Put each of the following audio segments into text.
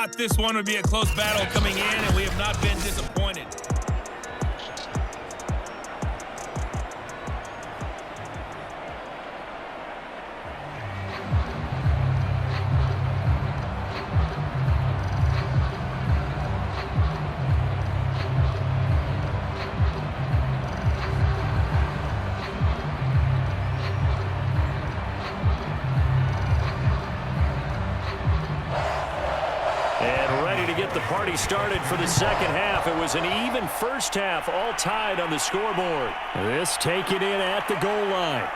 thought this one would be a close battle coming in, and we have not been disappointed. The party started for the second half. It was an even first half, all tied on the scoreboard. This taken in at the goal line.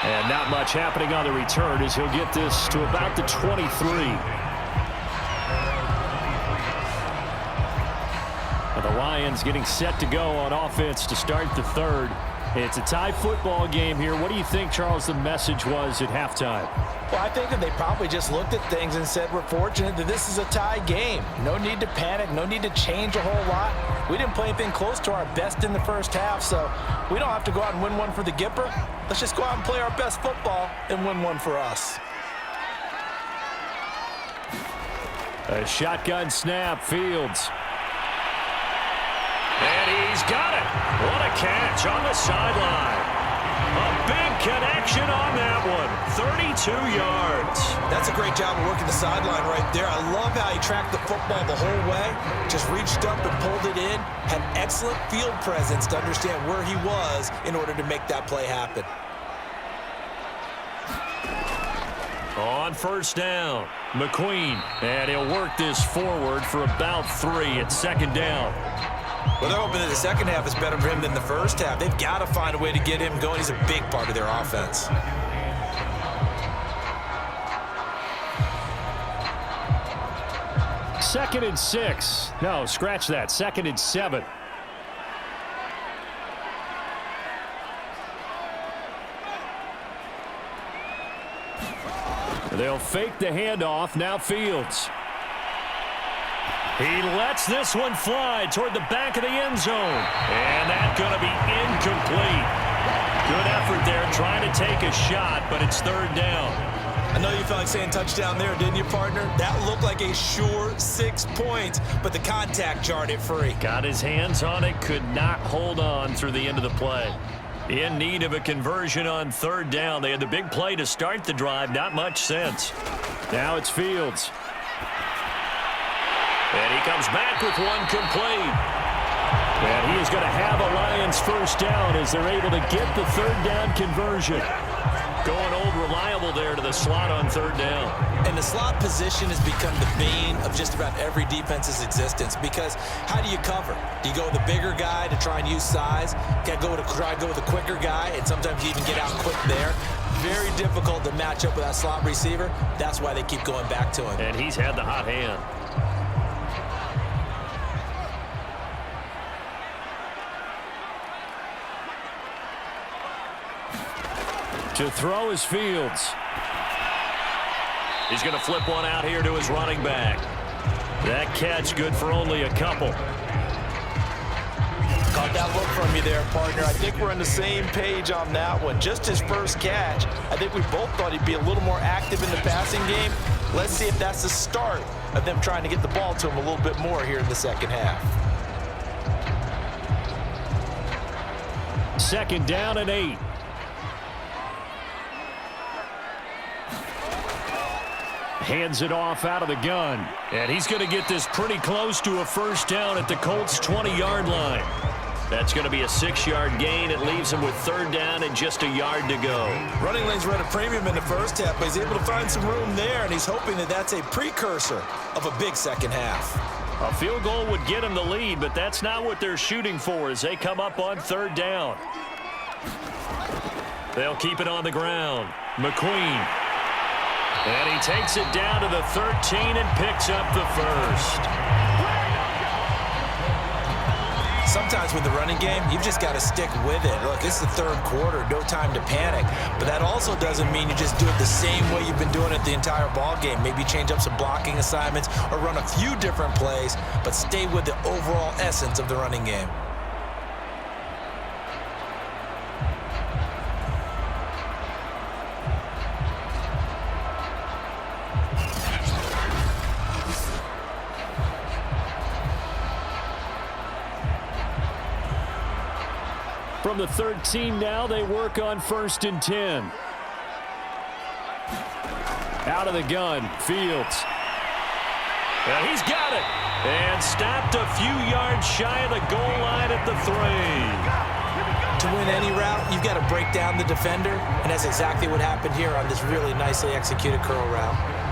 And not much happening on the return as he'll get this to about the 23. The Lions getting set to go on offense to start the third. It's a tie football game here. What do you think, Charles, the message was at halftime? Well, I think that they probably just looked at things and said, we're fortunate that this is a tie game. No need to panic. No need to change a whole lot. We didn't play anything close to our best in the first half, so we don't have to go out and win one for the Gipper. Let's just go out and play our best football and win one for us. A shotgun snap, Fields. And he's got it. What a catch on the sideline. A big connection on that one. 32 yards. That's a great job of working the sideline right there. I love how he tracked the football the whole way. Just reached up and pulled it in. Had excellent field presence to understand where he was in order to make that play happen. On first down, McQueen. And he'll work this forward for about 3 at second down. Well, they're hoping that the second half is better for him than the first half. They've got to find a way to get him going. He's a big part of their offense. Second and 6. No, scratch that. Second and 7. They'll fake the handoff. Now Fields. He lets this one fly toward the back of the end zone. And that's going to be incomplete. Good effort there trying to take a shot, but it's third down. I know you felt like saying touchdown there, didn't you, partner? That looked like a sure 6 points, but the contact jarred it free. Got his hands on it, could not hold on through the end of the play. In need of a conversion on third down. They had the big play to start the drive, not much sense. Now it's Fields. And he comes back with one complete. And he is going to have a Lions first down as they're able to get the third down conversion. Going old reliable there to the slot on third down. And the slot position has become the bane of just about every defense's existence because how do you cover? Do you go with the bigger guy to try and use size? Try to go with a quicker guy, and sometimes you even get out quick there. Very difficult to match up with that slot receiver. That's why they keep going back to him. And he's had the hot hand. To throw is Fields. He's going to flip one out here to his running back. That catch good for only a couple. Caught that look from you there, partner. I think we're on the same page on that one. Just his first catch. I think we both thought he'd be a little more active in the passing game. Let's see if that's the start of them trying to get the ball to him a little bit more here in the second half. Second down and 8. Hands it off out of the gun. And he's going to get this pretty close to a first down at the Colts' 20-yard line. That's going to be a 6-yard gain. It leaves him with third down and just a yard to go. Running lanes were at a premium in the first half, but he's able to find some room there, and he's hoping that that's a precursor of a big second half. A field goal would get him the lead, but that's not what they're shooting for as they come up on third down. They'll keep it on the ground. McQueen. And he takes it down to the 13 and picks up the first. Sometimes with the running game, you've just got to stick with it. Look, it's the third quarter, no time to panic. But that also doesn't mean you just do it the same way you've been doing it the entire ball game. Maybe change up some blocking assignments or run a few different plays, but stay with the overall essence of the running game. From the 13 now, they work on 1st and 10. Out of the gun, Fields. Well, he's got it. And stopped a few yards shy of the goal line at the 3. To win any route, you've got to break down the defender, and that's exactly what happened here on this really nicely executed curl route.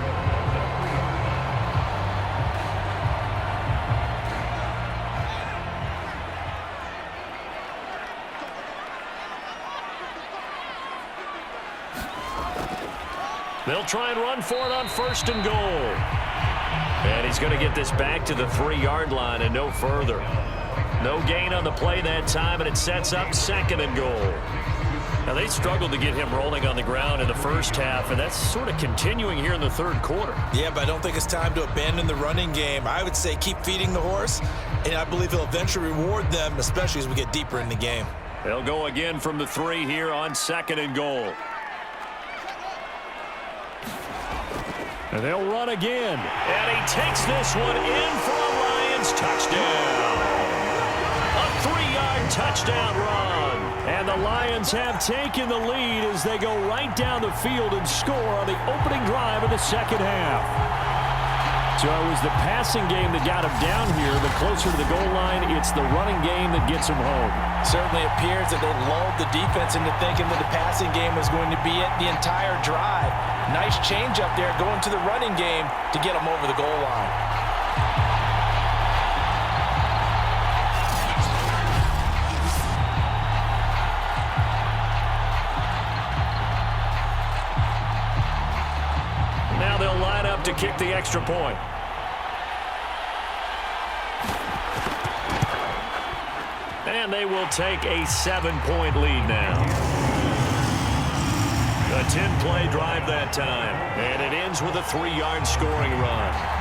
They'll try and run for it on 1st and goal. And he's going to get this back to the 3-yard line and no further. No gain on the play that time, and it sets up 2nd and goal. Now, they struggled to get him rolling on the ground in the first half, and that's sort of continuing here in the 3rd quarter. Yeah, but I don't think it's time to abandon the running game. I would say keep feeding the horse, and I believe he'll eventually reward them, especially as we get deeper in the game. They'll go again from the 3 here on 2nd and goal. And they'll run again. And he takes this one in for a Lions touchdown. A 3-yard touchdown run. And the Lions have taken the lead as they go right down the field and score on the opening drive of the 2nd half. So it was the passing game that got him down here, but closer to the goal line, it's the running game that gets him home. Certainly appears that they lulled the defense into thinking that the passing game was going to be it the entire drive. Nice change up there going to the running game to get them over the goal line. Now they'll line up to kick the extra point. And they will take a 7-point lead now. A 10-play drive that time. And it ends with a 3-yard scoring run.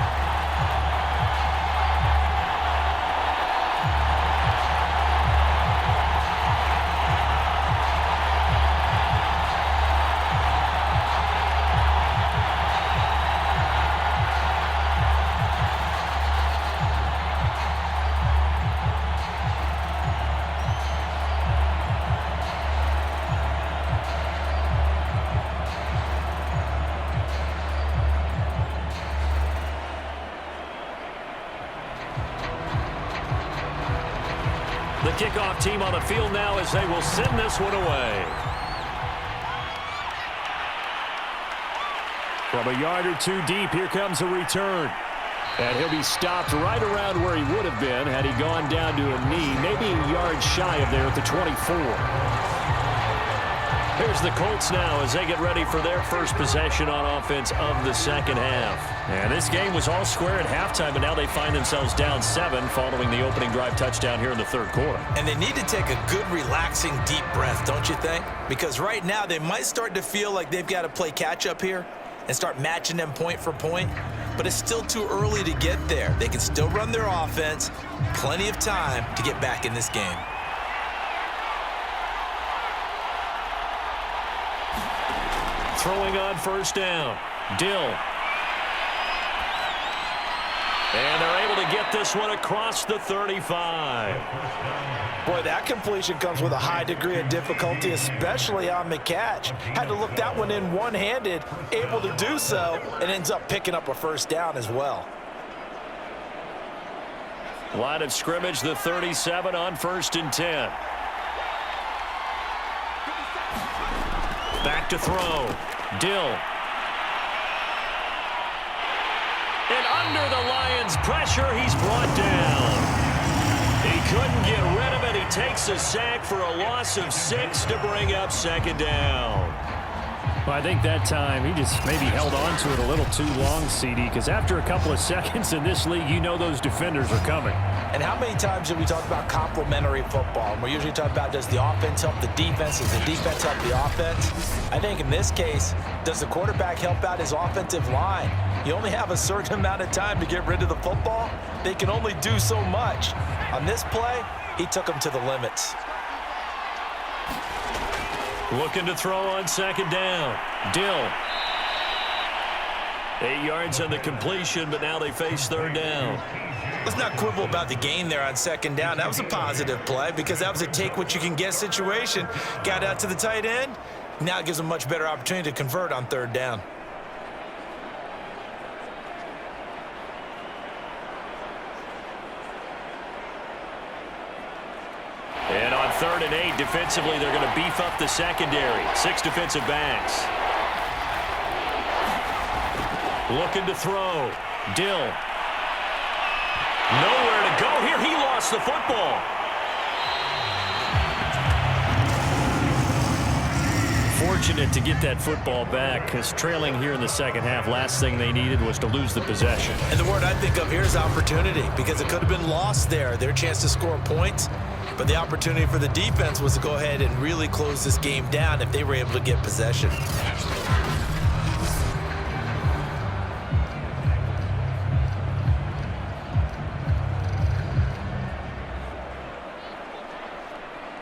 The kickoff team on the field now as they will send this one away. From a yard or two deep, here comes a return. And he'll be stopped right around where he would have been had he gone down to a knee, maybe a yard shy of there at the 24. Here's the Colts now as they get ready for their first possession on offense of the 2nd half. And this game was all square at halftime, but now they find themselves down 7 following the opening drive touchdown here in the 3rd quarter. And they need to take a good, relaxing, deep breath, don't you think? Because right now they might start to feel like they've got to play catch-up here and start matching them point for point. But it's still too early to get there. They can still run their offense. Plenty of time to get back in this game. Throwing on 1st down. Dill. And they're able to get this one across the 35. Boy, that completion comes with a high degree of difficulty, especially on the catch. Had to look that one in one-handed, able to do so, and ends up picking up a 1st down as well. Line of scrimmage, the 37 on 1st and 10. Back to throw. Dill. And under the Lions' pressure, he's brought down. He couldn't get rid of it. He takes a sack for a loss of 6 to bring up 2nd down. Well, I think that time he just maybe held on to it a little too long, CD, because after a couple of seconds in this league, you know those defenders are coming. And how many times have we talked about complementary football? And we're usually talking about, does the offense help the defense? Does the defense help the offense? I think in this case, does the quarterback help out his offensive line? You only have a certain amount of time to get rid of the football. They can only do so much. On this play, he took them to the limits. Looking to throw on 2nd down. Dill. 8 yards on the completion, but now they face third down. Let's not quibble about the gain there on second down. That was a positive play because that was a take-what-you-can-get situation. Got out to the tight end. Now it gives them a much better opportunity to convert on third down. And on 3rd and 8, defensively, they're going to beef up the secondary. 6 defensive backs. Looking to throw. Dill. Nowhere to go here. He lost the football. Fortunate to get that football back because trailing here in the second half, last thing they needed was to lose the possession. And the word I think of here is opportunity because it could have been lost there. Their chance to score points. But the opportunity for the defense was to go ahead and really close this game down if they were able to get possession.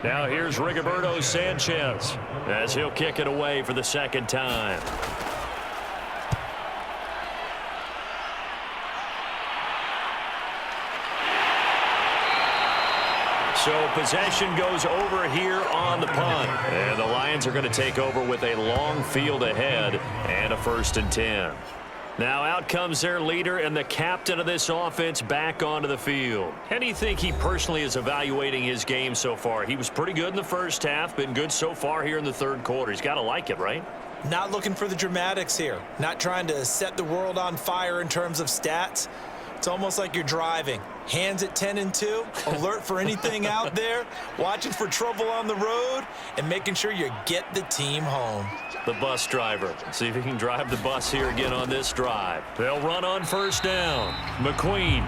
Now here's Rigoberto Sanchez as he'll kick it away for the second time. So possession goes over here on the punt. And the Lions are going to take over with a long field ahead and a 1st and 10. Now out comes their leader and the captain of this offense back onto the field. How do you think he personally is evaluating his game so far? He was pretty good in the first half, been good so far here in the third quarter. He's got to like it, right? Not looking for the dramatics here. Not trying to set the world on fire in terms of stats. It's almost like you're driving. Hands at 10 and 2, alert for anything out there, watching for trouble on the road, and making sure you get the team home. The bus driver. See if he can drive the bus here again on this drive. They'll run on 1st down. McQueen.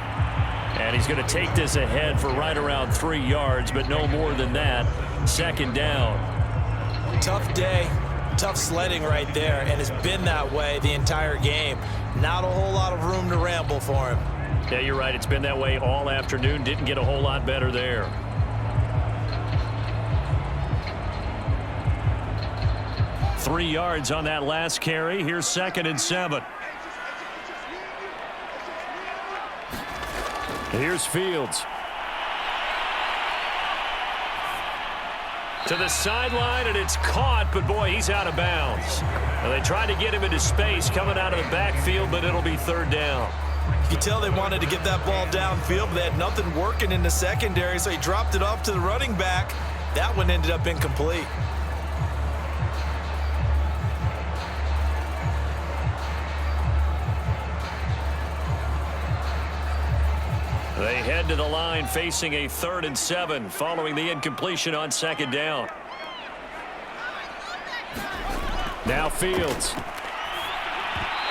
And he's going to take this ahead for right around 3 yards, but no more than that. 2nd down. Tough day. Tough sledding right there, and it's been that way the entire game. Not a whole lot of room to ramble for him. Yeah, you're right. It's been that way all afternoon. Didn't get a whole lot better there. Three yards on that last carry. Here's 2nd and 7. Here's Fields. To the sideline, and it's caught, but boy, he's out of bounds. Well, they tried to get him into space coming out of the backfield, but it'll be 3rd down. You can tell they wanted to get that ball downfield, but they had nothing working in the secondary, so he dropped it off to the running back. That one ended up incomplete. They head to the line facing a 3rd and 7 following the incompletion on 2nd down. Now Fields.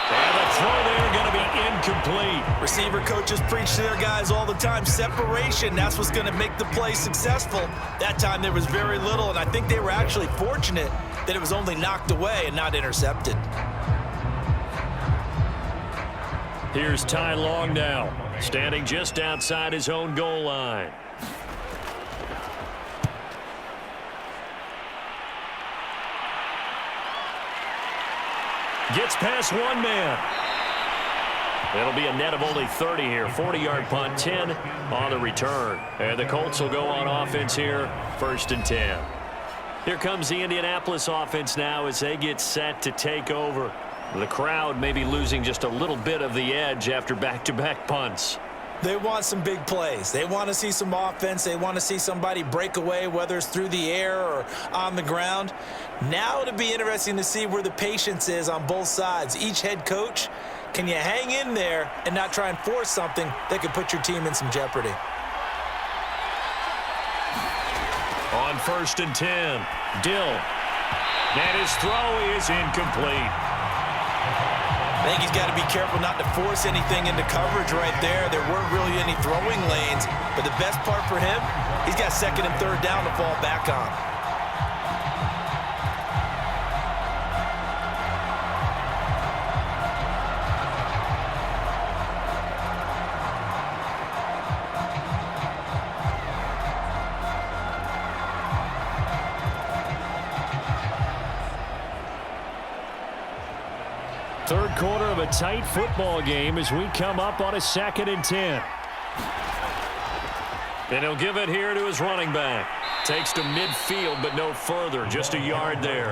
And the throw there going to be incomplete. Receiver coaches preach to their guys all the time. Separation, that's what's going to make the play successful. That time there was very little, and I think they were actually fortunate that it was only knocked away and not intercepted. Here's Ty Long now, standing just outside his own goal line. Gets past one man. It'll be a net of only 30 here. 40-yard punt, 10 on the return. And the Colts will go on offense here, 1st and 10. Here comes the Indianapolis offense now as they get set to take over. The crowd may be losing just a little bit of the edge after back-to-back punts. They want some big plays. They want to see some offense. They want to see somebody break away, whether it's through the air or on the ground. Now it'll be interesting to see where the patience is on both sides. Each head coach, can you hang in there and not try and force something that could put your team in some jeopardy? On 1st and 10, Dill. And his throw is incomplete. I think he's got to be careful not to force anything into coverage right there. There weren't really any throwing lanes, but the best part for him, he's got 2nd and 3rd down to fall back on. Third quarter of a tight football game as we come up on a 2nd and 10. And he'll give it here to his running back. Takes to midfield, but no further. Just a yard there.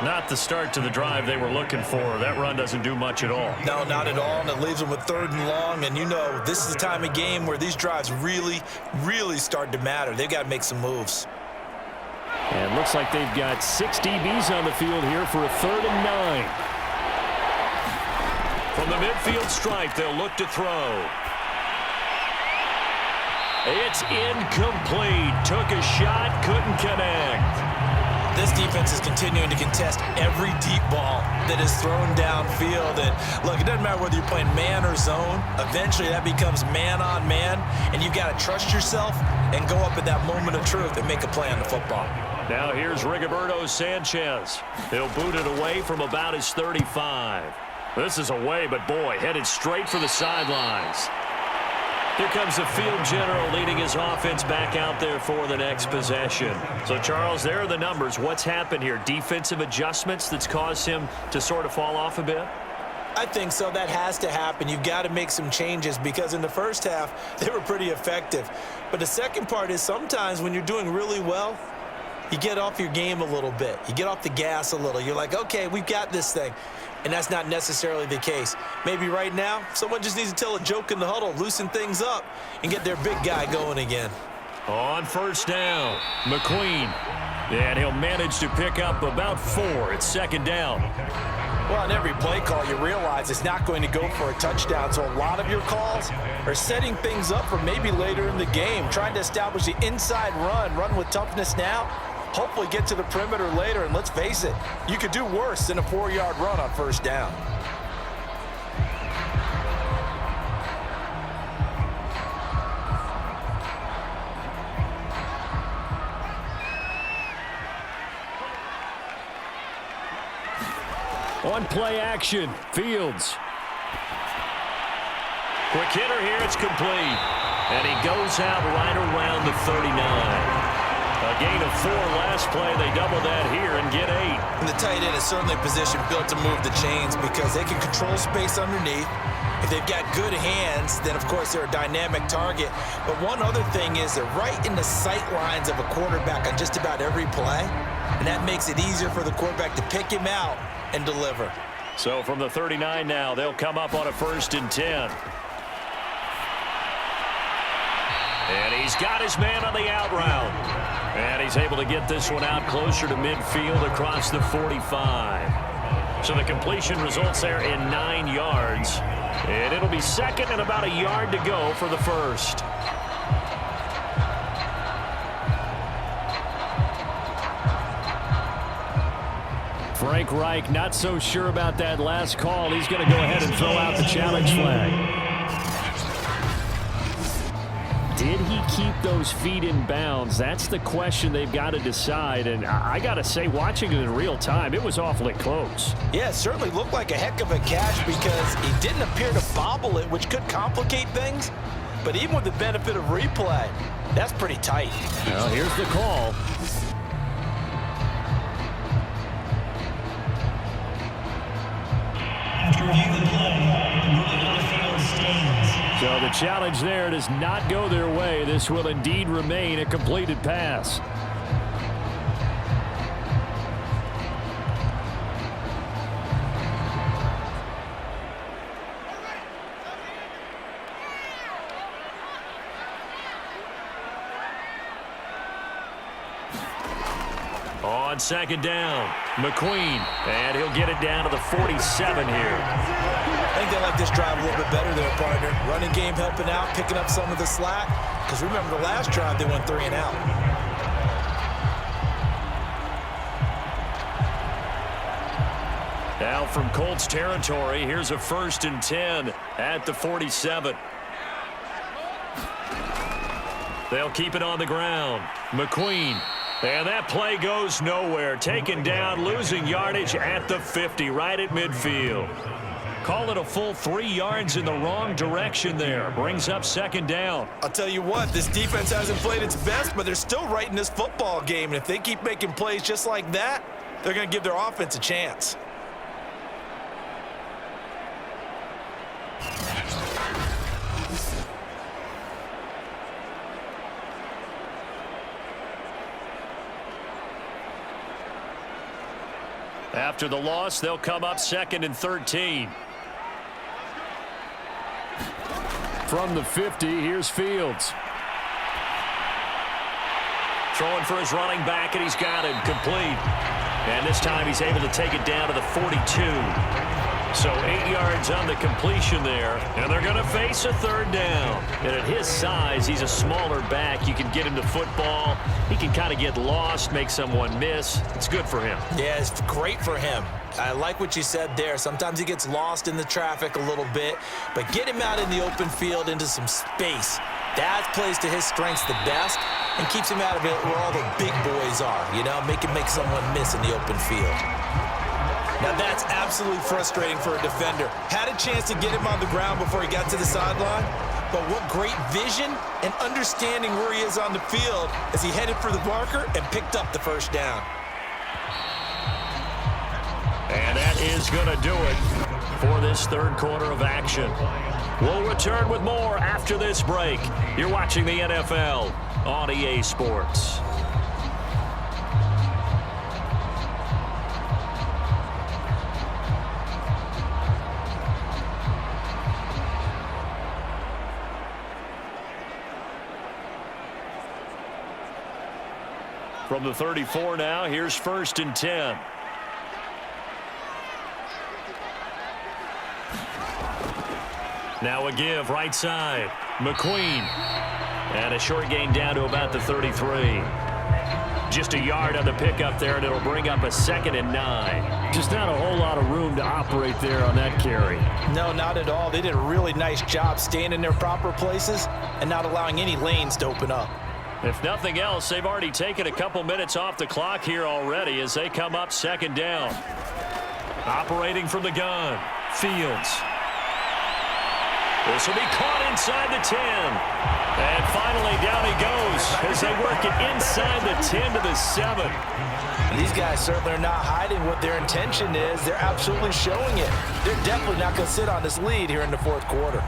Not the start to the drive they were looking for. That run doesn't do much at all. No, not at all, and it leaves them with 3rd and long. And you know, this is the time of game where these drives really, really start to matter. They've got to make some moves. And looks like they've got 6 DBs on the field here for a 3rd and 9. From the midfield stripe, they'll look to throw. It's incomplete. Took a shot, couldn't connect. This defense is continuing to contest every deep ball that is thrown downfield. And look, it doesn't matter whether you're playing man or zone. Eventually, that becomes man on man, and you've got to trust yourself and go up at that moment of truth and make a play on the football. Now here's Rigoberto Sanchez. He'll boot it away from about his 35. This is away, but boy, headed straight for the sidelines. Here comes the field general leading his offense back out there for the next possession. So, Charles, there are the numbers. What's happened here? Defensive adjustments that's caused him to sort of fall off a bit? I think so. That has to happen. You've got to make some changes because in the first half, they were pretty effective. But the second part is sometimes when you're doing really well, you get off your game a little bit. You get off the gas a little. You're like, okay, we've got this thing. And that's not necessarily the case. Maybe right now, someone just needs to tell a joke in the huddle, loosen things up, and get their big guy going again. On 1st down, McQueen. And he'll manage to pick up about 4. It's 2nd down. Well, on every play call, you realize it's not going to go for a touchdown. So a lot of your calls are setting things up for maybe later in the game, trying to establish the inside run with toughness now. Hopefully get to the perimeter later, and let's face it, you could do worse than a 4-yard run on 1st down. On play action, Fields. Quick hitter here, it's complete. And he goes out right around the 39. A gain of 4 last play. They double that here and get 8. And the tight end is certainly a position built to move the chains because they can control space underneath. If they've got good hands, then, of course, they're a dynamic target. But one other thing is they're right in the sight lines of a quarterback on just about every play. And that makes it easier for the quarterback to pick him out and deliver. So from the 39 now, they'll come up on a 1st and 10. And he's got his man on the out route. And he's able to get this one out closer to midfield across the 45. So the completion results there in 9 yards. And it'll be 2nd and about a yard to go for the 1st. Frank Reich not so sure about that last call. He's going to go ahead and throw out the challenge flag. Did he keep those feet in bounds? That's the question they've got to decide. And I got to say, watching it in real time, it was awfully close. Yeah, it certainly looked like a heck of a catch because he didn't appear to bobble it, which could complicate things. But even with the benefit of replay, that's pretty tight. Well, here's the call. After reviewing the play, the ruling on the field stands. So the challenge there does not go their way. This will indeed remain a completed pass. On 2nd down, McQueen. And he'll get it down to the 47 here. I think they like this drive a little bit better there, partner. Running game helping out, picking up some of the slack. Because remember, the last drive, they went 3 and out. Now from Colts territory, here's a 1st and 10 at the 47. They'll keep it on the ground. McQueen. And that play goes nowhere. Taken down, losing yardage at the 50, right at midfield. Call it a full 3 yards in the wrong direction there. Brings up 2nd down. I'll tell you what, this defense hasn't played its best, but they're still right in this football game. And if they keep making plays just like that, they're going to give their offense a chance. After the loss, they'll come up 2nd and 13. From the 50, here's Fields. Throwing for his running back, and he's got it complete. And this time he's able to take it down to the 42. So 8 yards on the completion there, and they're going to face a 3rd down. And at his size, he's a smaller back. You can get him to football. He can kind of get lost, make someone miss. It's good for him. Yeah, it's great for him. I like what you said there. Sometimes he gets lost in the traffic a little bit, but get him out in the open field into some space. That plays to his strengths the best and keeps him out of it where all the big boys are, you know, make someone miss in the open field. Now that's absolutely frustrating for a defender. Had a chance to get him on the ground before he got to the sideline, but what great vision and understanding where he is on the field as he headed for the marker and picked up the 1st down. And that is going to do it for this 3rd quarter of action. We'll return with more after this break. You're watching the NFL on EA Sports. From the 34 now, here's 1st and 10. Now a give right side. McQueen. And a short gain down to about the 33. Just a yard on the pickup there, and it'll bring up a 2nd and 9. Just not a whole lot of room to operate there on that carry. No, not at all. They did a really nice job staying in their proper places and not allowing any lanes to open up. If nothing else, they've already taken a couple minutes off the clock here already as they come up 2nd down. Operating from the gun, Fields. This will be caught inside the 10. And finally down he goes as they work it inside the 10 to the 7. These guys certainly are not hiding what their intention is. They're absolutely showing it. They're definitely not going to sit on this lead here in the 4th quarter.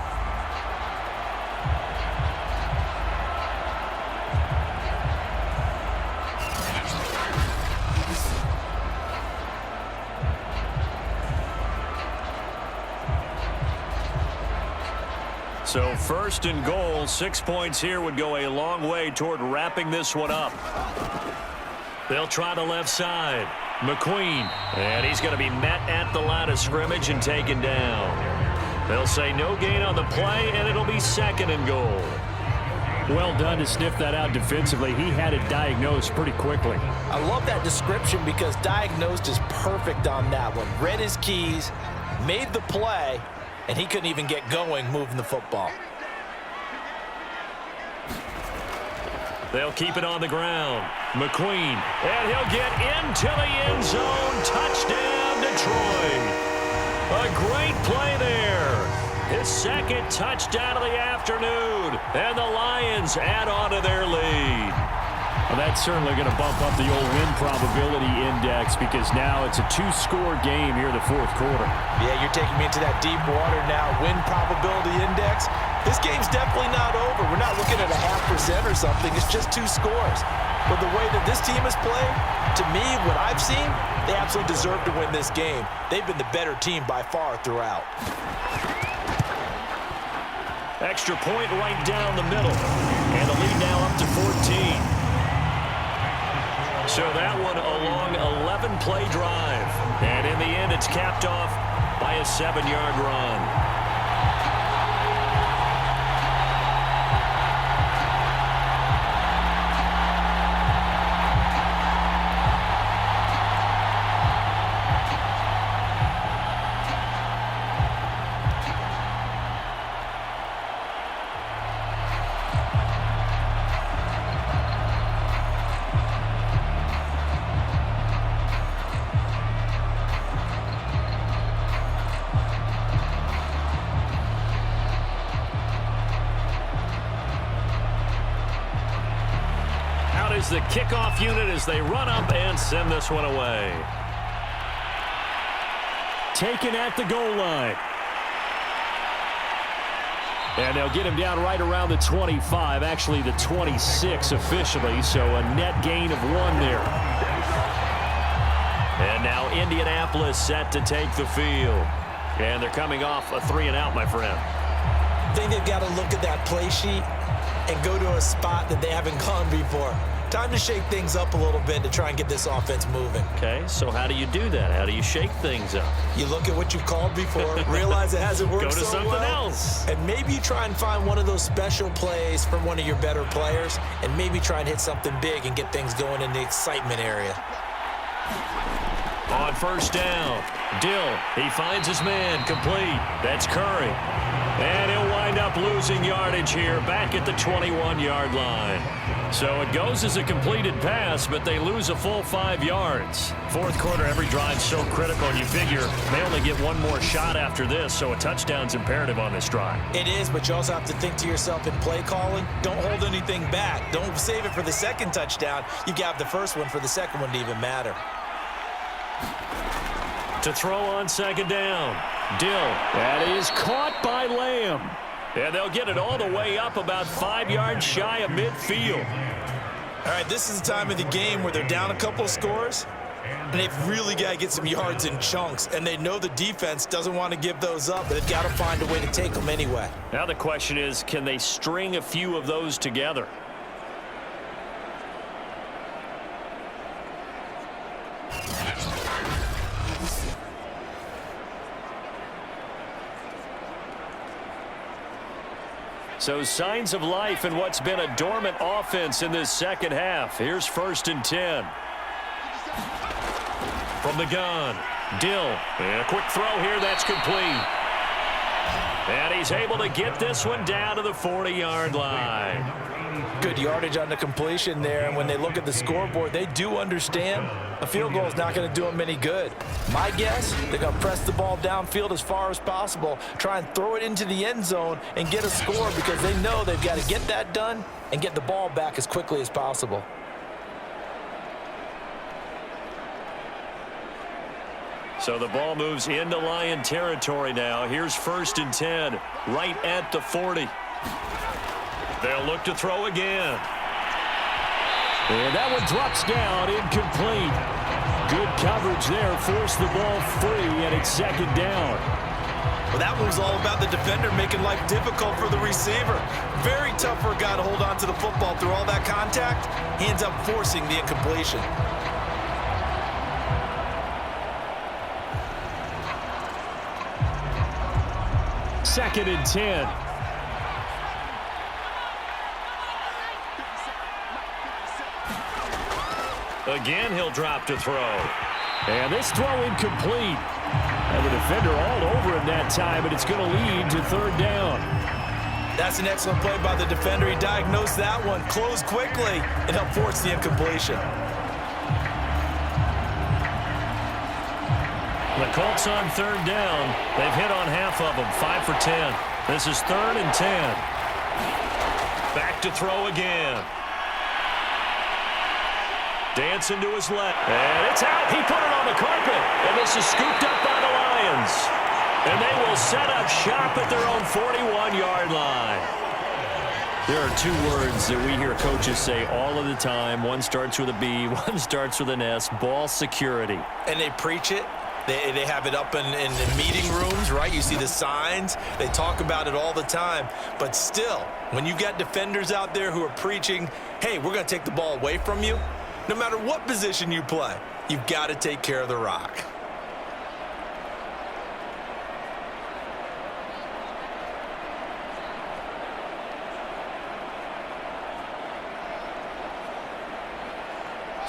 So 1st and goal, 6 points here would go a long way toward wrapping this one up. They'll try the left side. McQueen. And he's going to be met at the line of scrimmage and taken down. They'll say no gain on the play, and it'll be 2nd and goal. Well done to sniff that out defensively. He had it diagnosed pretty quickly. I love that description because diagnosed is perfect on that one. Read his keys, made the play, and he couldn't even get going moving the football. They'll keep it on the ground. McQueen. And he'll get into the end zone. Touchdown, Detroit. A great play there. His 2nd touchdown of the afternoon. And the Lions add on to their lead. Well, that's certainly going to bump up the old win probability index because now it's a 2-score game here in the 4th quarter. Yeah, you're taking me into that deep water now. Win probability index. This game's definitely not over. We're not looking at a 0.5% or something. It's just 2 scores. But the way that this team has played, to me, what I've seen, they absolutely deserve to win this game. They've been the better team by far throughout. Extra point right down the middle. And the lead now up to 14. So that one a long 11-play drive. And in the end, it's capped off by a 7-yard run. The kickoff unit as they run up and send this one away. Taken at the goal line. And they'll get him down right around the 25, actually the 26 officially, so a net gain of 1 there. And now now Indianapolis set to take the field. And they're coming off a 3-and-out, my friend. I think they've got to look at that play sheet and go to a spot that they haven't gone before. Time to shake things up a little bit to try and get this offense moving. Okay, so how do you do that? How do you shake things up? You look at what you've called before, realize it hasn't worked Go to so something well, else. and maybe you try and find one of those special plays from one of your better players, and maybe try and hit something big and get things going in the excitement area. On first down, Dill, he finds his man, complete. That's Curry. And he'll wind up losing yardage here back at the 21-yard line. So it goes as a completed pass, but they lose a full 5 yards. Fourth quarter, every drive's so critical, and you figure they only get one more shot after this, so a touchdown's imperative on this drive. It is, but you also have to think to yourself in play calling, don't hold anything back. Don't save it for the second touchdown. You got the first one for the second one to even matter. To throw on second down, Dill. That is caught by Lamb. And they'll get it all the way up about 5 yards shy of midfield. All right, this is the time of the game where they're down a couple of scores, and they've really got to get some yards in chunks, and they know the defense doesn't want to give those up, but they've got to find a way to take them anyway. Now the question is, can they string a few of those together? So signs of life in what's been a dormant offense in this second half. Here's 1st and 10. From the gun, Dill. And a quick throw here that's complete. And he's able to get this one down to the 40-yard line. Good yardage on the completion there, and when they look at the scoreboard, they do understand a field goal is not going to do them any good. My guess, they're going to press the ball downfield as far as possible, try and throw it into the end zone and get a score because they know they've got to get that done and get the ball back as quickly as possible. So the ball moves into Lion territory now. Here's 1st and 10, right at the 40. They'll look to throw again. And that one drops down, incomplete. Good coverage there, forced the ball free, and it's second down. Well, that one was all about the defender making life difficult for the receiver. Very tough for a guy to hold on to the football through all that contact. He ends up forcing the incompletion. Second and 10. Again, he'll drop to throw. And this throw incomplete. And the defender all over him that time, but it's going to lead to 3rd down. That's an excellent play by the defender. He diagnosed that one, closed quickly, and helped force the incompletion. The Colts on 3rd down. They've hit on half of them, 5 for 10. This is 3rd and 10. Back to throw again. Dancing to his left. And it's out. He put it on the carpet. And this is scooped up by the Lions. And they will set up shop at their own 41-yard line. There are 2 words that we hear coaches say all of the time. One starts with a B, one starts with an S. Ball security. And they preach it. They have it up in meeting rooms, right? You see the signs. They talk about it all the time. But still, when you've got defenders out there who are preaching, hey, we're going to take the ball away from you, no matter what position you play, you've got to take care of the rock.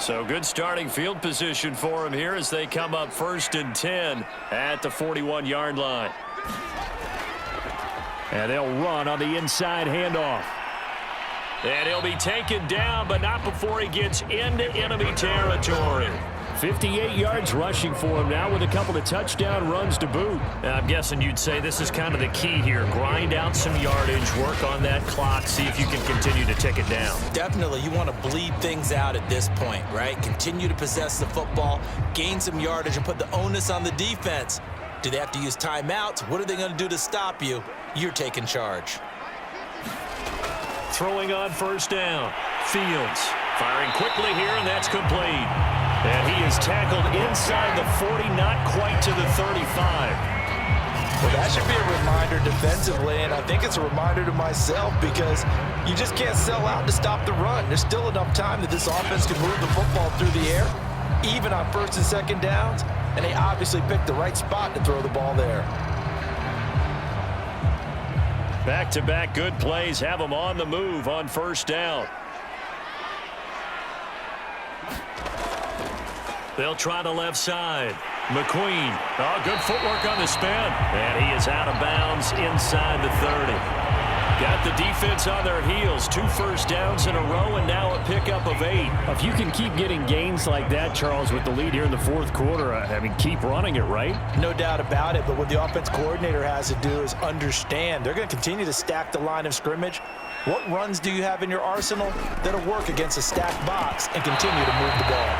So good starting field position for him here as they come up 1st and 10 at the 41-yard line. And they'll run on the inside handoff. And he'll be taken down, but not before he gets into enemy territory. 58 yards rushing for him now with a couple of touchdown runs to boot. Now, I'm guessing you'd say this is kind of the key here. Grind out some yardage, work on that clock, see if you can continue to tick it down. Definitely, you want to bleed things out at this point, right? Continue to possess the football, gain some yardage, and put the onus on the defense. Do they have to use timeouts? What are they going to do to stop you? You're taking charge. Throwing on 1st down. Fields firing quickly here, and that's complete. And he is tackled inside the 40, not quite to the 35. Well, that should be a reminder defensively, and I think it's a reminder to myself because you just can't sell out to stop the run. There's still enough time that this offense can move the football through the air, even on first and second downs, and they obviously picked the right spot to throw the ball there. Back-to-back good plays have them on the move on first down. They'll try the left side. McQueen. Oh, good footwork on the spin. And he is out of bounds inside the 30. Got the defense on their heels. 2 first downs in a row and now a pickup of 8. If you can keep getting gains like that, Charles, with the lead here in the fourth quarter, I mean, keep running it, right? No doubt about it, but what the offense coordinator has to do is understand they're going to continue to stack the line of scrimmage. What runs do you have in your arsenal that'll work against a stacked box and continue to move the ball?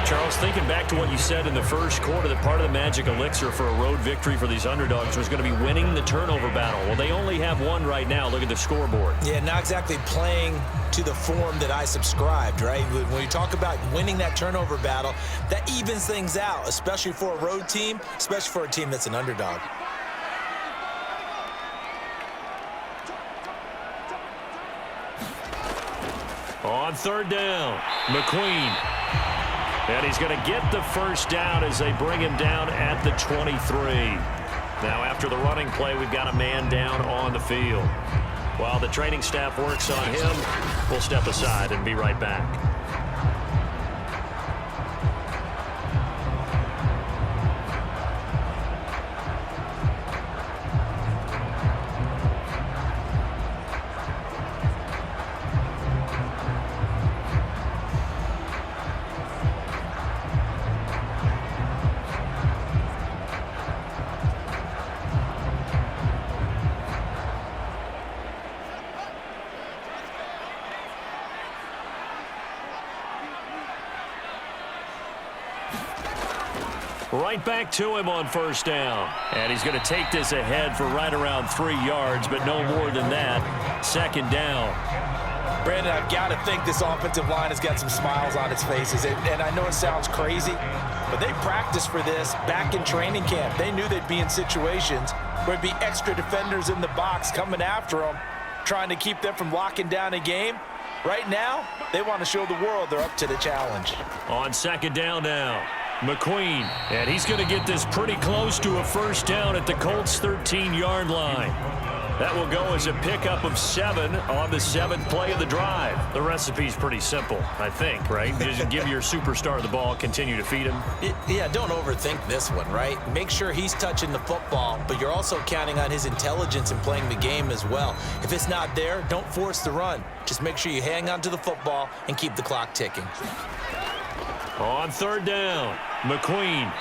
Charles, thinking back to what you said in the first quarter, that part of the magic elixir for a road victory for these underdogs was going to be winning the turnover battle. Well, they only have one right now. Look at the scoreboard. Yeah, not exactly playing to the form that I subscribed, right? When you talk about winning that turnover battle, that evens things out, especially for a road team, especially for a team that's an underdog. On third down, McQueen. And he's going to get the first down as they bring him down at the 23. Now, after the running play, we've got a man down on the field. While the training staff works on him, we'll step aside and be right back. Right back to him on first down. And he's going to take this ahead for right around 3 yards, but no more than that. Second down. Brandon, I've got to think this offensive line has got some smiles on its faces. And I know it sounds crazy, but they practiced for this back in training camp. They knew they'd be in situations where there'd be extra defenders in the box coming after them, trying to keep them from locking down a game. Right now, they want to show the world they're up to the challenge. On second down now, McQueen. And he's going to get this pretty close to a first down at the Colts' 13-yard line. That will go as a pickup of 7 on the 7th play of the drive. The recipe's pretty simple, I think, right? Just give your superstar the ball, continue to feed him. Yeah, don't overthink this one, right? Make sure he's touching the football, but you're also counting on his intelligence in playing the game as well. If it's not there, don't force the run. Just make sure you hang on to the football and keep the clock ticking. On third down, McQueen.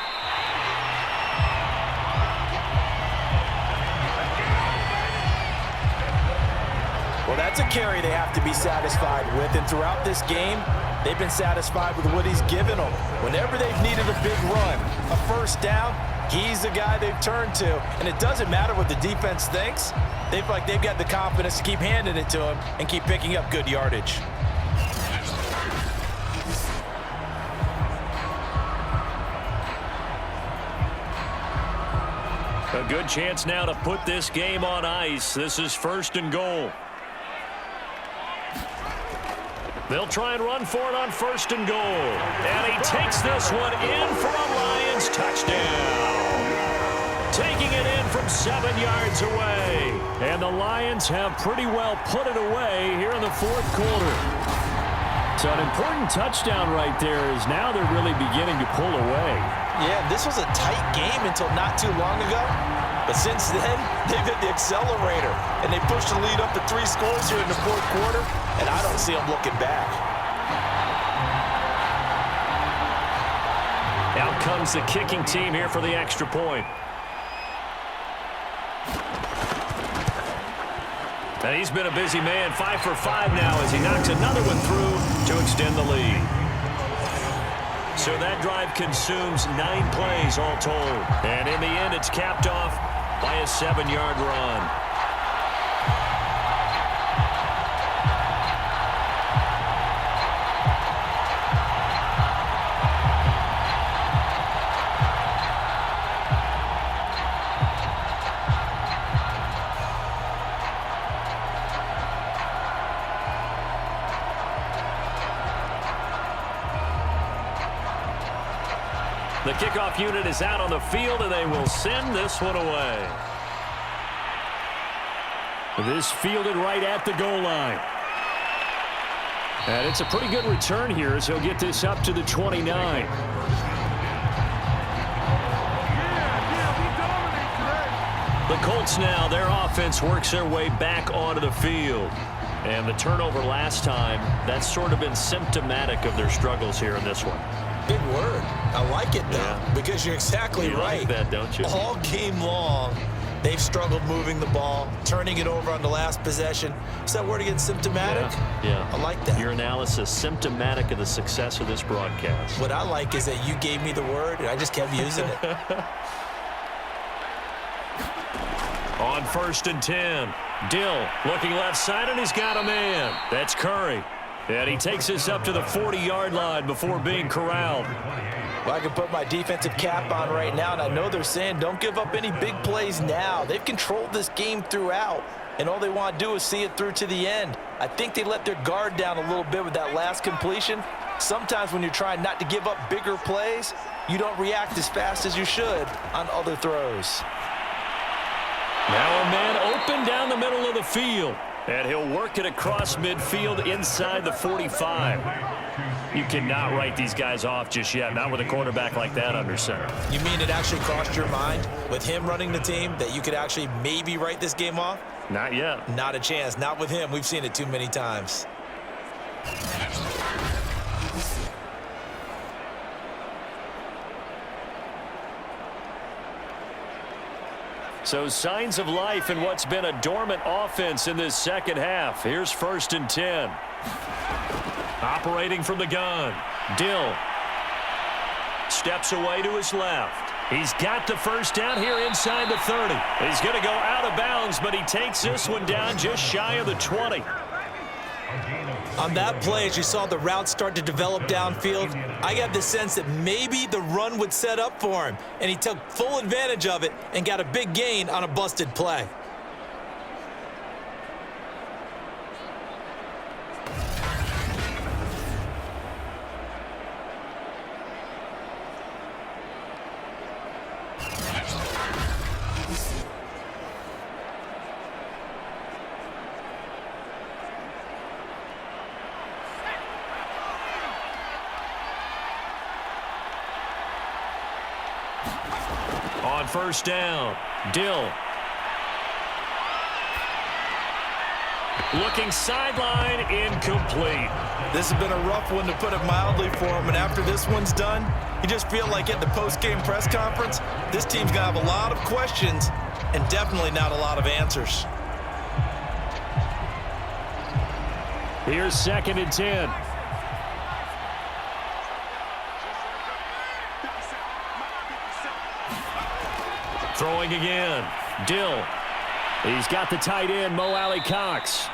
Well, that's a carry they have to be satisfied with. And throughout this game, they've been satisfied with what he's given them. Whenever they've needed a big run, a first down, he's the guy they've turned to. And it doesn't matter what the defense thinks. They feel like they've got the confidence to keep handing it to him and keep picking up good yardage. A good chance now to put this game on ice. This is first and goal. They'll try and run for it on first and goal. And he takes this one in for a Lions touchdown. Taking it in from 7 yards away. And the Lions have pretty well put it away here in the fourth quarter. So an important touchdown right there is now they're really beginning to pull away. Yeah, this was a tight game until not too long ago. But since then, they've hit the accelerator. And they pushed the lead up to 3 scores here in the fourth quarter. And I don't see them looking back. Out comes the kicking team here for the extra point. And he's been a busy man, 5 for 5 now as he knocks another one through to extend the lead. So that drive consumes 9 plays all told. And in the end, it's capped off by a 7-yard run. The kickoff unit is out on the field, and they will send this one away. This fielded right at the goal line. And it's a pretty good return here as he'll get this up to the 29. The Colts now, their offense works their way back onto the field. And the turnover last time, that's sort of been symptomatic of their struggles here in this one. Big word. I like it, though, because you're exactly right. Like that, don't you? All game long, they've struggled moving the ball, turning it over on the last possession. Is that word again, symptomatic? Yeah. I like that. Your analysis, symptomatic of the success of this broadcast. What I like is that you gave me the word, and I just kept using it. On 1st and 10, Dill looking left side, and he's got a man. That's Curry. And he takes this up to the 40-yard line before being corralled. Well, I can put my defensive cap on right now, and I know they're saying don't give up any big plays now. They've controlled this game throughout, and all they want to do is see it through to the end. I think they let their guard down a little bit with that last completion. Sometimes when you're trying not to give up bigger plays, you don't react as fast as you should on other throws. Now a man open down the middle of the field. And he'll work it across midfield inside the 45. You cannot write these guys off just yet, not with a quarterback like that under center. You mean it actually crossed your mind with him running the team that you could actually maybe write this game off? Not yet. Not a chance. Not with him. We've seen it too many times. So signs of life in what's been a dormant offense in this second half. Here's 1st and 10. Operating from the gun. Dill steps away to his left. He's got the first down here inside the 30. He's going to go out of bounds, but he takes this one down just shy of the 20. On that play, as you saw the route start to develop downfield, I got the sense that maybe the run would set up for him, and he took full advantage of it and got a big gain on a busted play. On 1st down, Dill. Looking sideline, incomplete. This has been a rough one, to put it mildly, for him, and after this one's done, you just feel like at the post-game press conference, this team's going to have a lot of questions and definitely not a lot of answers. Here's 2nd and 10. Throwing again. Dill. He's got the tight end, Mo Alley-Cox.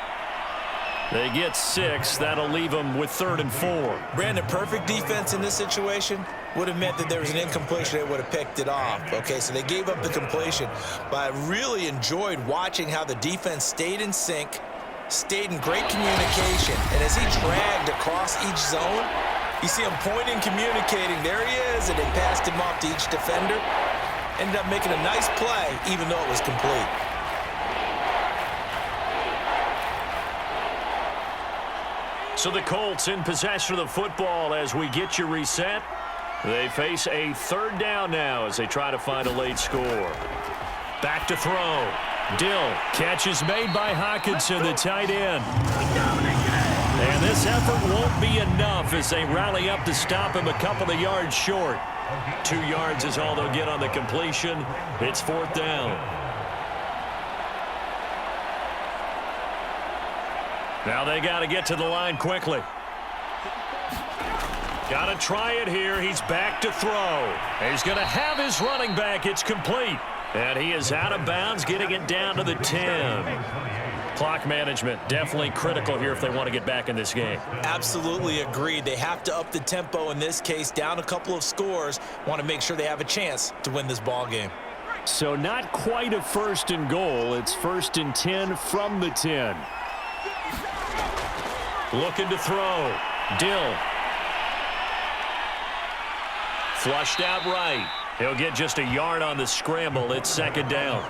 They get 6. That'll leave them with 3rd and 4. Brandon, perfect defense in this situation would have meant that there was an incompletion. They would have picked it off. Okay, so they gave up the completion. But I really enjoyed watching how the defense stayed in sync, stayed in great communication. And as he dragged across each zone, you see him pointing, communicating. There he is, and they passed him off to each defender. Ended up making a nice play, even though it was complete. So the Colts in possession of the football as we get you reset. They face a 3rd down now as they try to find a late score. Back to throw. Dill. Catch is made by Hawkinson, the tight end. And this effort won't be enough as they rally up to stop him a couple of yards short. 2 yards is all they'll get on the completion. It's 4th down. Now they got to get to the line quickly. Got to try it here. He's back to throw. He's going to have his running back. It's complete. And he is out of bounds, getting it down to the 10. Clock management definitely critical here if they want to get back in this game. Absolutely agreed. They have to up the tempo in this case, down a couple of scores. Want to make sure they have a chance to win this ball game. So not quite a 1st and goal. It's 1st and 10 from the 10. Looking to throw. Dill. Flushed out right. He'll get just a yard on the scramble. It's second down.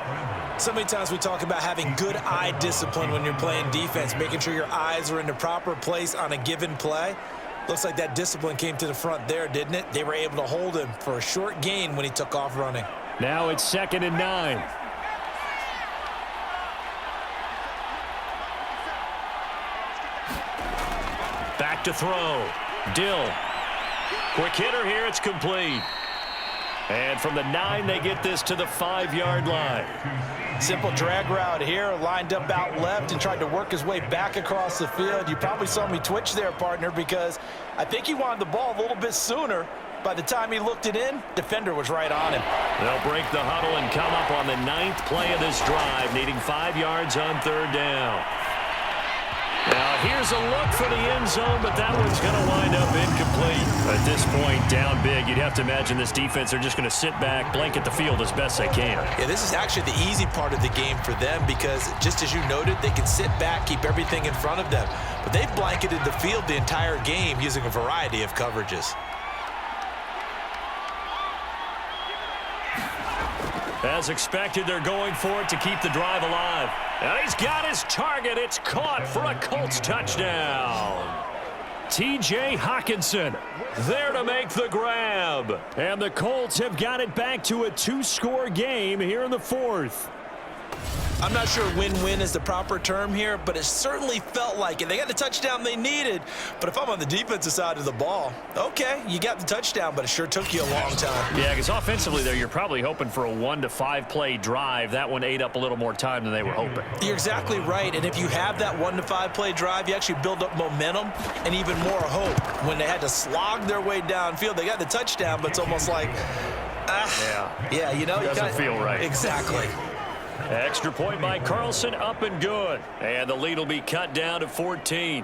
So many times we talk about having good eye discipline when you're playing defense, making sure your eyes are in the proper place on a given play. Looks like that discipline came to the front there, didn't it? They were able to hold him for a short gain when he took off running. Now it's 2nd and 9. Back to throw. Dill. Quick hitter here. It's complete. And from the 9, they get this to the 5-yard line. Simple drag route here, lined up out left and tried to work his way back across the field. You probably saw me twitch there, partner, because I think he wanted the ball a little bit sooner. By the time he looked it in, defender was right on him. They'll break the huddle and come up on the 9th play of this drive, needing 5 yards on 3rd down. Now, here's a look for the end zone, but that one's going to wind up incomplete. At this point, down big, you'd have to imagine this defense are just going to sit back, blanket the field as best they can. Yeah, this is actually the easy part of the game for them because, just as you noted, they can sit back, keep everything in front of them. But they've blanketed the field the entire game using a variety of coverages. As expected, they're going for it to keep the drive alive. And he's got his target. It's caught for a Colts touchdown. T.J. Hockenson there to make the grab. And the Colts have got it back to a 2-score game here in the 4th. I'm not sure win-win is the proper term here, but it certainly felt like it. They got the touchdown they needed, but if I'm on the defensive side of the ball, okay, you got the touchdown, but it sure took you a long time. Yeah, because offensively there, you're probably hoping for a 1 to 5 play drive. That one ate up a little more time than they were hoping. You're exactly right, and if you have that 1 to 5 play drive, you actually build up momentum and even more hope. When they had to slog their way downfield, they got the touchdown, but it's almost like, yeah, you know, it doesn't feel right. Exactly. Extra point by Carlson, up and good. And the lead will be cut down to 14.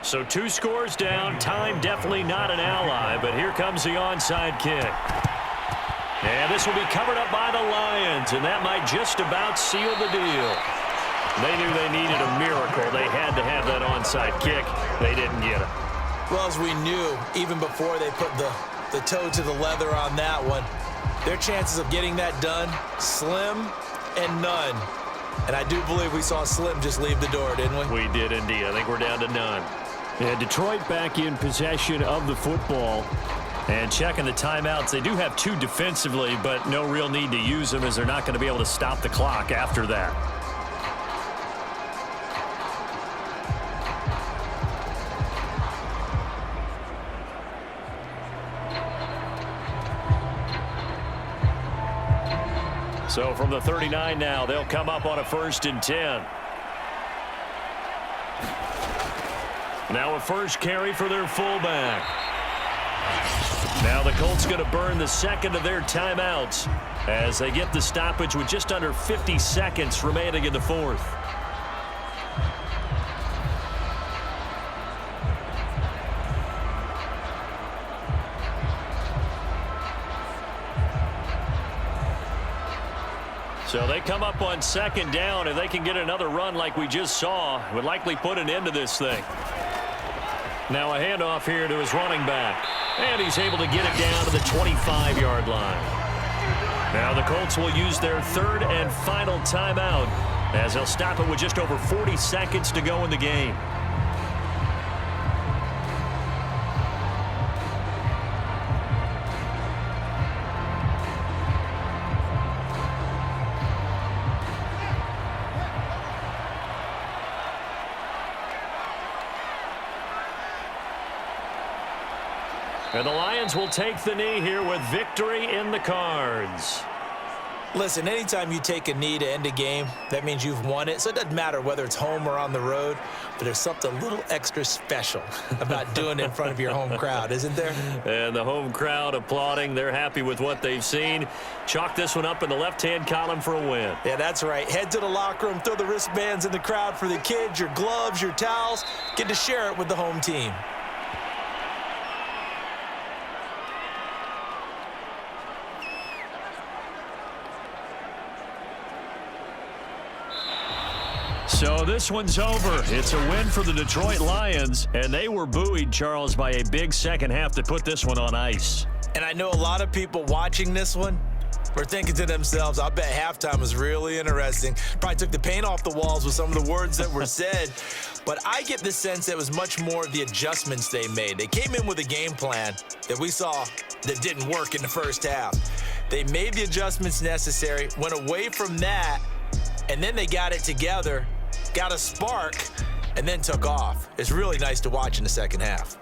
So 2 scores down. Time definitely not an ally, but here comes the onside kick. And this will be covered up by the Lions, and that might just about seal the deal. They knew they needed a miracle. They had to have that onside kick. They didn't get it. Well, as we knew, even before they put the toe to the leather on that one, their chances of getting that done, slim and none. And I do believe we saw Slim just leave the door, didn't we? We did indeed. I think we're down to none. And Detroit back in possession of the football. And checking the timeouts, they do have 2 defensively, but no real need to use them as they're not going to be able to stop the clock after that. So from the 39 now, they'll come up on a 1st and 10. Now a first carry for their fullback. Now the Colts going to burn the 2nd of their timeouts as they get the stoppage with just under 50 seconds remaining in the 4th. So they come up on 2nd down. If they can get another run like we just saw, it would likely put an end to this thing. Now a handoff here to his running back. And he's able to get it down to the 25-yard line. Now the Colts will use their 3rd and final timeout as they'll stop it with just over 40 seconds to go in the game. And the Lions will take the knee here with victory in the cards. Listen, anytime you take a knee to end a game, that means you've won it. So it doesn't matter whether it's home or on the road, but there's something a little extra special about doing it in front of your home crowd, isn't there? And the home crowd applauding. They're happy with what they've seen. Chalk this one up in the left-hand column for a win. Yeah, that's right. Head to the locker room, throw the wristbands in the crowd for the kids, your gloves, your towels. Get to share it with the home team. So this one's over. It's a win for the Detroit Lions, and they were buoyed, Charles, by a big second half to put this one on ice. And I know a lot of people watching this one were thinking to themselves, I bet halftime was really interesting. Probably took the paint off the walls with some of the words that were said. But I get the sense that it was much more of the adjustments they made. They came in with a game plan that we saw that didn't work in the first half. They made the adjustments necessary, went away from that, and then they got it together, got a spark, and then took off. It's really nice to watch in the second half.